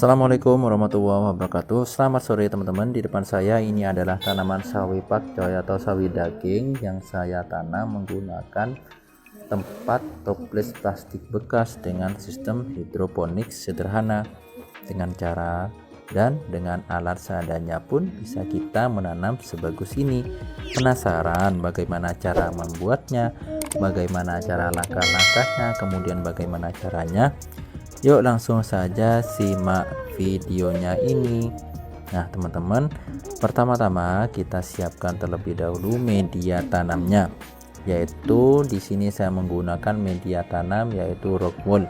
Assalamualaikum warahmatullahi wabarakatuh. Selamat sore teman-teman. Di depan saya ini adalah tanaman sawi pakcoy atau sawi daging yang saya tanam menggunakan tempat toples plastik bekas dengan sistem hidroponik sederhana. Dengan cara dan dengan alat seadanya pun bisa kita menanam sebagus ini. Penasaran bagaimana cara membuatnya, bagaimana cara langkah-langkahnya, kemudian bagaimana caranya? Yuk langsung saja simak videonya ini. Nah teman-teman, pertama-tama kita siapkan terlebih dahulu media tanamnya, yaitu di sini saya menggunakan media tanam yaitu rock wool.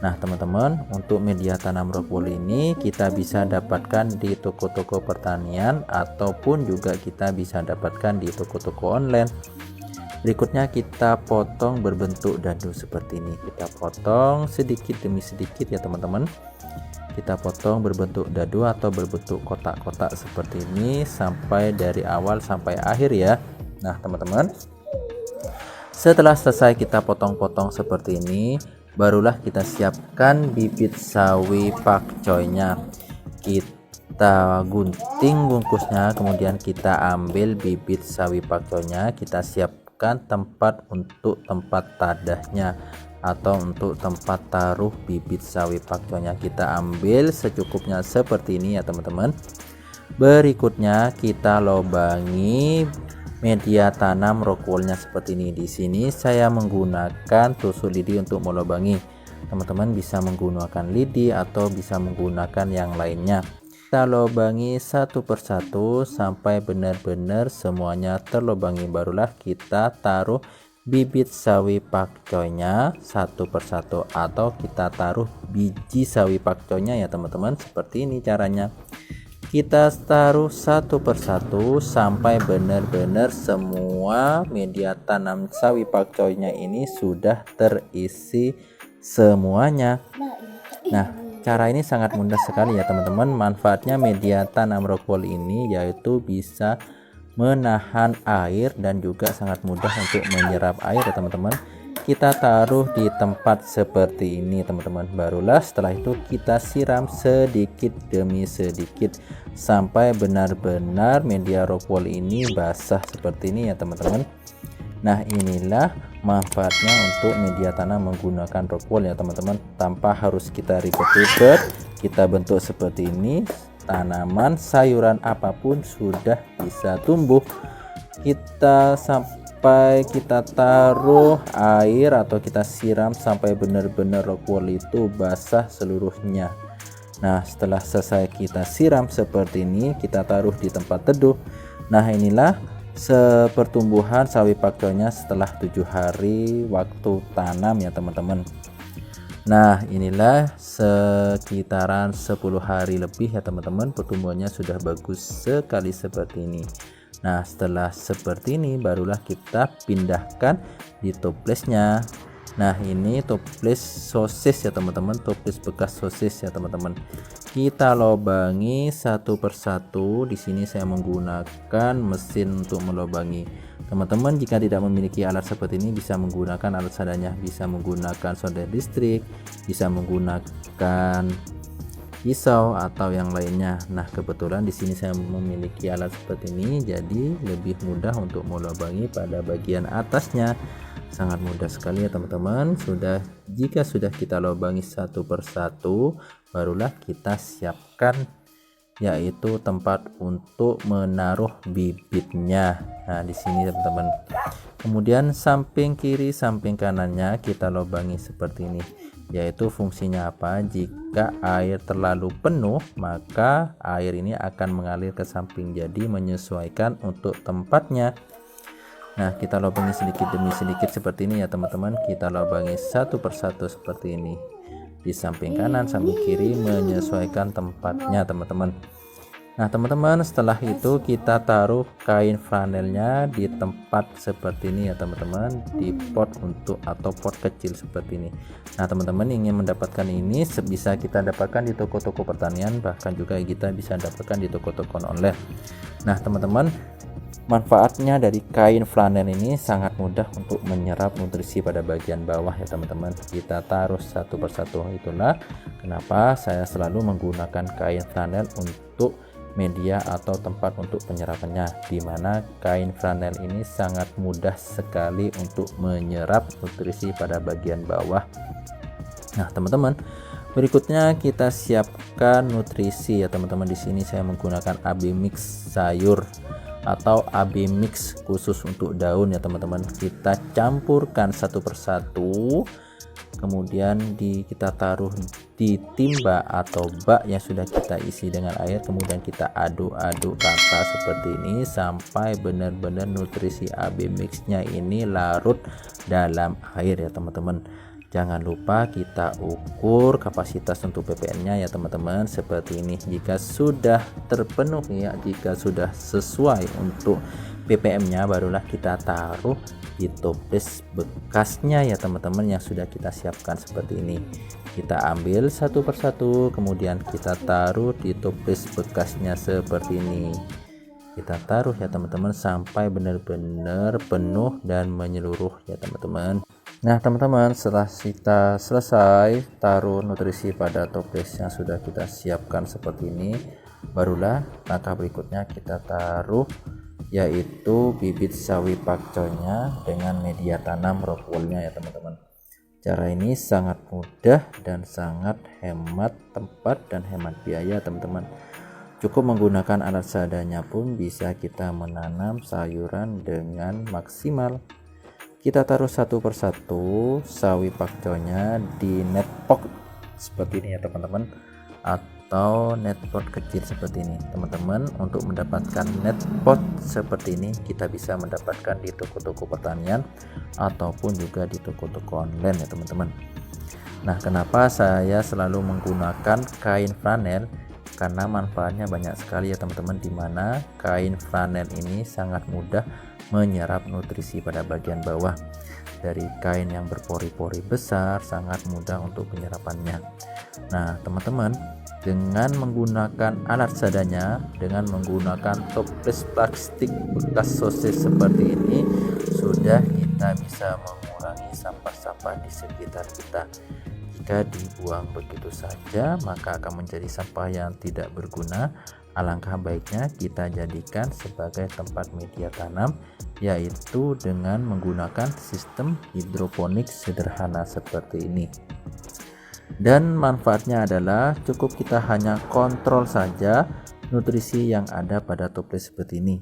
Nah teman-teman, untuk media tanam rock wool ini kita bisa dapatkan di toko-toko pertanian ataupun juga kita bisa dapatkan di toko-toko online. Berikutnya kita potong berbentuk dadu seperti ini. Kita potong sedikit demi sedikit ya teman-teman. Kita potong berbentuk dadu atau berbentuk kotak-kotak seperti ini sampai dari awal sampai akhir ya. Nah teman-teman, setelah selesai kita potong-potong seperti ini, barulah kita siapkan bibit sawi pakcoynya. Kita gunting bungkusnya, kemudian kita ambil bibit sawi pakcoynya, kita siapkan tempat untuk tempat tadahnya atau untuk tempat taruh bibit sawi pakcoynya. Kita ambil secukupnya seperti ini ya teman-teman. Berikutnya kita lobangi media tanam rock woolnya seperti ini. Di sini saya menggunakan tusuk lidi untuk melobangi. Teman-teman bisa menggunakan lidi atau bisa menggunakan yang lainnya. Kita lobangi satu persatu sampai benar-benar semuanya terlobangi, barulah kita taruh bibit sawi pakcoynya satu persatu atau kita taruh biji sawi pakcoynya ya teman-teman. Seperti ini caranya, kita taruh satu persatu sampai benar-benar semua media tanam sawi pakcoynya ini sudah terisi semuanya. Nah cara ini sangat mudah sekali ya teman-teman. Manfaatnya media tanam rock wool ini yaitu bisa menahan air dan juga sangat mudah untuk menyerap air ya teman-teman. Kita taruh di tempat seperti ini teman-teman, barulah setelah itu kita siram sedikit demi sedikit sampai benar-benar media rock wool ini basah seperti ini ya teman-teman. Nah inilah manfaatnya untuk media tanam menggunakan rock wool ya teman-teman. Tanpa harus kita ribet-ribet, kita bentuk seperti ini, tanaman sayuran apapun sudah bisa tumbuh. Kita sampai kita taruh air atau kita siram sampai benar-benar rock wool itu basah seluruhnya. Nah setelah selesai kita siram seperti ini, kita taruh di tempat teduh. Nah inilah sepertumbuhan sawi pakcoynya setelah 7 hari waktu tanam ya teman-teman. Nah inilah sekitaran 10 hari lebih ya teman-teman, pertumbuhannya sudah bagus sekali seperti ini. Nah setelah seperti ini barulah kita pindahkan di toplesnya. Nah ini toples sosis ya teman-teman, toples bekas sosis ya teman-teman. Kita lobangi satu persatu. Di sini saya menggunakan mesin untuk melobangi. Teman-teman jika tidak memiliki alat seperti ini bisa menggunakan alat seadanya, bisa menggunakan solder listrik, bisa menggunakan pisau atau yang lainnya. Nah kebetulan di sini saya memiliki alat seperti ini, jadi lebih mudah untuk melobangi pada bagian atasnya. Sangat mudah sekali ya teman-teman. Jika sudah kita lobangi satu persatu, barulah kita siapkan yaitu tempat untuk menaruh bibitnya. Nah di sini teman-teman. Kemudian samping kiri samping kanannya kita lobangi seperti ini, yaitu fungsinya apa? Jika air terlalu penuh maka air ini akan mengalir ke samping, jadi menyesuaikan untuk tempatnya. Nah kita lobangi sedikit demi sedikit seperti ini ya teman-teman. Kita lobangi satu persatu seperti ini, di samping kanan samping kiri menyesuaikan tempatnya teman-teman. Nah teman-teman setelah itu kita taruh kain flanelnya di tempat seperti ini ya teman-teman, di pot untuk atau pot kecil seperti ini. Nah teman-teman ingin mendapatkan ini bisa kita dapatkan di toko-toko pertanian, bahkan juga kita bisa dapatkan di toko-toko online. Nah teman-teman Manfaatnya dari kain flanel ini sangat mudah untuk menyerap nutrisi pada bagian bawah ya teman-teman. Kita taruh satu persatu, itulah kenapa saya selalu menggunakan kain flanel untuk media atau tempat untuk penyerapannya, dimana kain flanel ini sangat mudah sekali untuk menyerap nutrisi pada bagian bawah. Nah teman-teman, berikutnya kita siapkan nutrisi ya teman-teman. Di sini saya menggunakan AB mix sayur atau AB mix khusus untuk daun ya teman-teman. Kita campurkan satu persatu, kemudian kita taruh di timba atau bak yang sudah kita isi dengan air, kemudian kita aduk-aduk rata seperti ini sampai benar-benar nutrisi AB mixnya ini larut dalam air ya teman-teman. Jangan lupa kita ukur kapasitas untuk ppm-nya ya teman-teman, seperti ini. Jika sudah terpenuh ya, jika sudah sesuai untuk ppm-nya, barulah kita taruh di toples bekasnya ya teman-teman yang sudah kita siapkan seperti ini. Kita ambil satu persatu, kemudian kita taruh di toples bekasnya seperti ini. Kita taruh ya teman-teman sampai benar-benar penuh dan menyeluruh ya teman-teman. Nah teman-teman, setelah kita selesai taruh nutrisi pada toples yang sudah kita siapkan seperti ini, barulah langkah berikutnya kita taruh yaitu bibit sawi pakcoynya dengan media tanam rock woolnya ya teman-teman. Cara ini sangat mudah dan sangat hemat tempat dan hemat biaya teman-teman. Cukup menggunakan alat seadanya pun bisa kita menanam sayuran dengan maksimal. Kita taruh satu persatu sawi pakcoynya di net pot seperti ini ya teman-teman, atau net pot kecil seperti ini teman-teman. Untuk mendapatkan net pot seperti ini kita bisa mendapatkan di toko-toko pertanian ataupun juga di toko-toko online ya teman-teman. Nah kenapa saya selalu menggunakan kain flanel? Karena manfaatnya banyak sekali ya teman-teman, dimana kain flanel ini sangat mudah menyerap nutrisi pada bagian bawah. Dari kain yang berpori-pori besar sangat mudah untuk penyerapannya. Nah teman-teman, dengan menggunakan alat seadanya, dengan menggunakan toples plastik bekas sosis seperti ini, sudah kita bisa mengurangi sampah-sampah di sekitar kita. Jika dibuang begitu saja, maka akan menjadi sampah yang tidak berguna. Alangkah baiknya kita jadikan sebagai tempat media tanam, yaitu dengan menggunakan sistem hidroponik sederhana seperti ini. Dan manfaatnya adalah cukup kita hanya kontrol saja nutrisi yang ada pada toples seperti ini.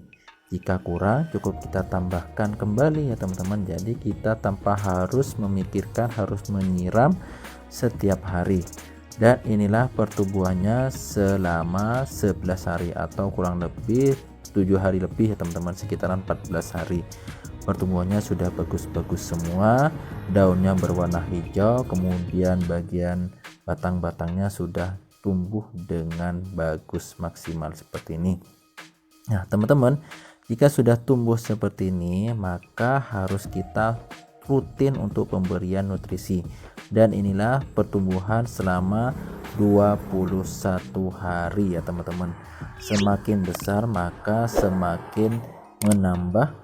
Jika kurang, cukup kita tambahkan kembali ya teman-teman. Jadi kita tanpa harus memikirkan harus menyiram setiap hari. Dan inilah pertumbuhannya selama 11 hari atau kurang lebih 7 hari lebih ya teman-teman, sekitaran 14 hari. Pertumbuhannya sudah bagus-bagus semua, daunnya berwarna hijau, kemudian bagian batang-batangnya sudah tumbuh dengan bagus maksimal seperti ini. Nah teman-teman, jika sudah tumbuh seperti ini, maka harus kita rutin untuk pemberian nutrisi. Dan inilah pertumbuhan selama 21 hari ya teman-teman. Semakin besar maka semakin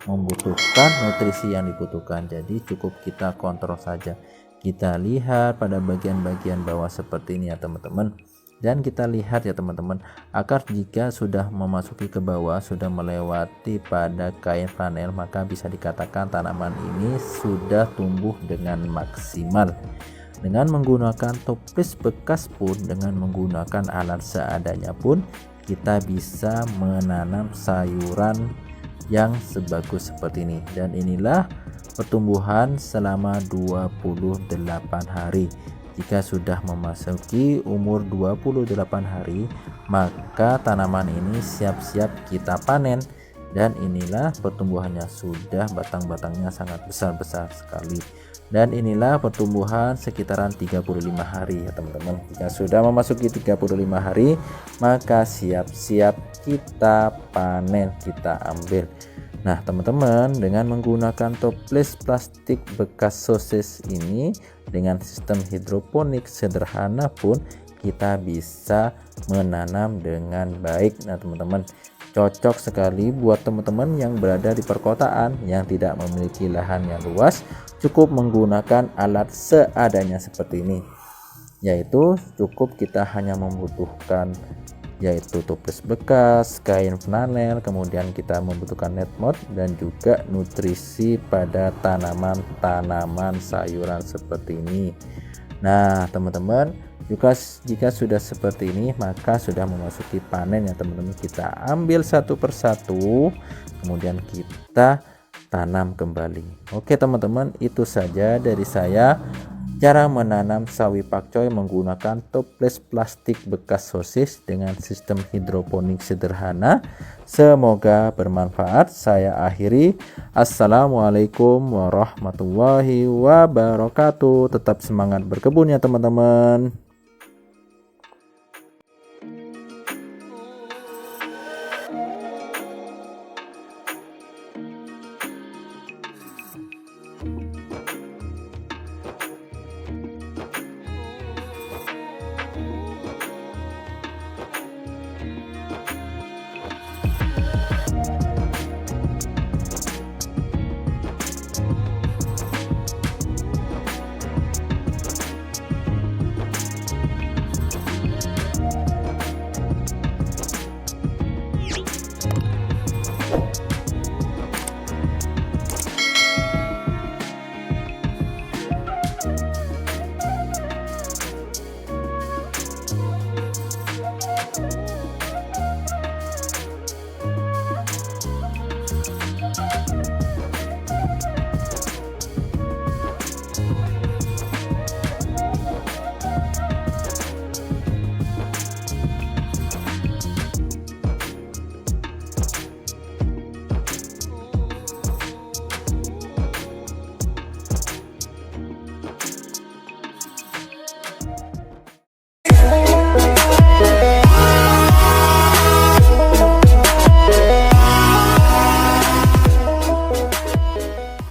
membutuhkan nutrisi yang dibutuhkan. Jadi cukup kita kontrol saja. Kita lihat pada bagian-bagian bawah seperti ini ya teman-teman. Dan kita lihat ya teman-teman, akar jika sudah memasuki ke bawah, sudah melewati pada kain flanel, maka bisa dikatakan tanaman ini sudah tumbuh dengan maksimal. Dengan menggunakan toples bekas pun, dengan menggunakan alat seadanya pun, kita bisa menanam sayuran yang sebagus seperti ini. Dan inilah pertumbuhan selama 28 hari. Jika sudah memasuki umur 28 hari, maka tanaman ini siap-siap kita panen. Dan inilah pertumbuhannya, sudah batang-batangnya sangat besar-besar sekali. Dan inilah pertumbuhan sekitaran 35 hari ya teman-teman. Jika sudah memasuki 35 hari, maka siap-siap kita panen, kita ambil. Nah teman-teman, dengan menggunakan toples plastik bekas sosis ini dengan sistem hidroponik sederhana pun kita bisa menanam dengan baik. Nah teman-teman, Cocok sekali buat teman-teman yang berada di perkotaan yang tidak memiliki lahan yang luas, cukup menggunakan alat seadanya seperti ini. Yaitu cukup kita hanya membutuhkan yaitu toples bekas, kain flanel, kemudian kita membutuhkan net mode dan juga nutrisi pada tanaman-tanaman sayuran seperti ini. Nah teman-teman, jika sudah seperti ini maka sudah memasuki panen ya teman-teman. Kita ambil satu persatu kemudian kita tanam kembali. Oke teman-teman, itu saja dari saya cara menanam sawi pakcoy menggunakan toples plastik bekas sosis dengan sistem hidroponik sederhana. Semoga bermanfaat. Saya akhiri. Assalamualaikum warahmatullahi wabarakatuh. Tetap semangat berkebun ya teman-teman.